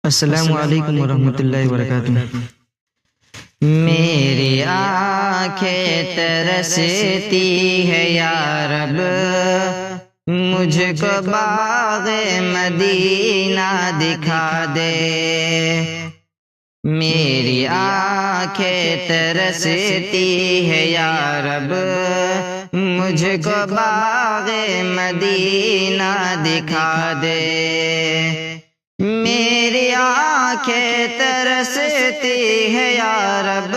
السلام علیکم ورحمۃ اللہ وبرکاتہ۔ میری آنکھیں ترستی ہے یا رب، مجھ کو باغ مدینہ دکھا دے۔ میری آنکھیں ترستی ہے یا رب، مجھ کو باغ مدینہ دکھا دے۔ میری آنکھیں ترستی ہے یا رب،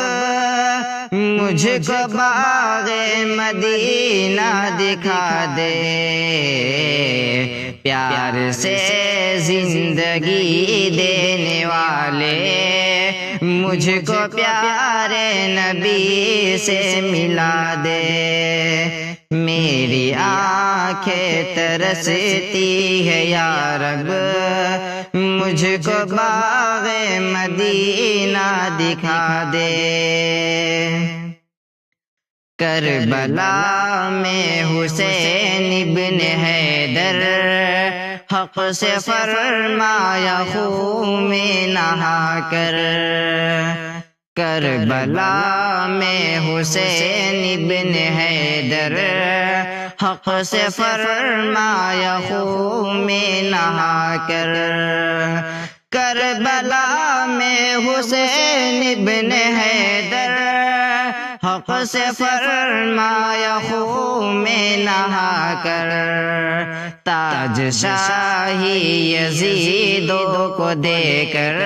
مجھ کو باغ مدینہ دکھا دے۔ پیار سے زندگی دینے والے مجھ کو پیارے نبی سے ملا دے۔ میری آنکھیں ترستی ہے یا رب، مجھ کو باغ مدینہ دکھا دے۔ کربلا میں حسین ابن حیدر حق سے فرمایا خون میں نہا کر۔ کربلا میں حسین ابن حیدر حق سے فرمایا خون میں نہا کر۔ کربلا میں حسین ابن حیدر حق سے فرمایا خون میں نہا کر۔ تاج شاہی یزیدوں کو دے کر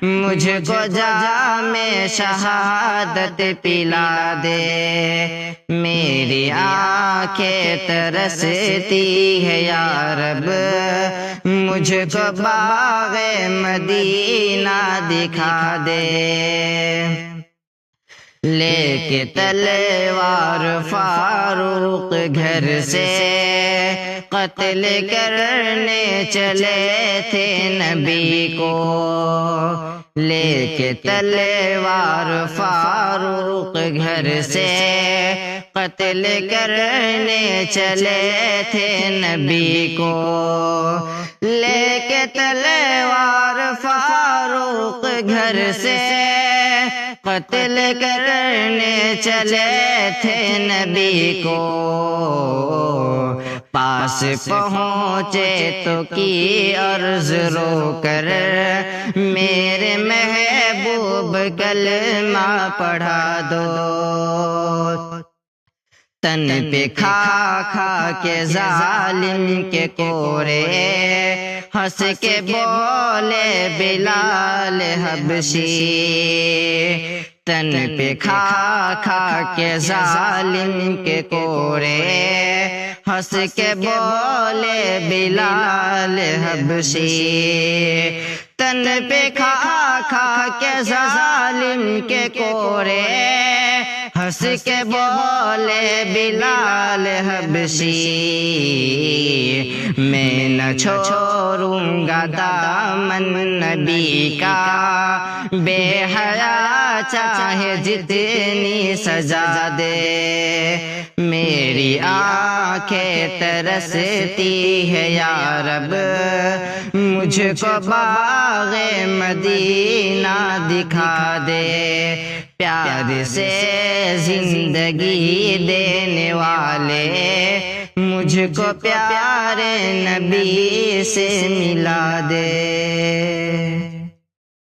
مجھ کو جام شہادت پلا دے۔ میری آنکھیں ترستی ہے یا رب، مجھ کو باغ مدینہ دکھا دے۔ لے کے تلوار فاروق گھر سے قتل کرنے چلے تھے نبی کو۔ لے کے تلوار فاروق گھر سے قتل کرنے چلے تھے نبی کو۔ لے کے تلوار فاروق گھر سے قتل کرنے چلے تھے نبی کو۔ پاس پہنچے تو کی عرض رو کر، میرے محبوب کلمہ پڑھا دو۔ تن پہ کھا کھا کے ظالم کے کورے ہنس کے بولے بلال حبشی۔ تن پہ کھا کھا کے ظالم کے کورے ہنس کے بولے بلال حبشی۔ تن پہ کھا کھا کے ظالم کے کورے ہنس کے بولے بلال حبشی۔ میں نہ چھوڑوں گا دامن نبی کا، بے حیا چاہے جتنی سزا دے۔ میری آنکھیں ترستی ہے یا رب، مجھ کو باغ مدینہ دکھا دے۔ پیار سے زندگی دینے والے مجھ کو پیارے نبی سے ملا دے۔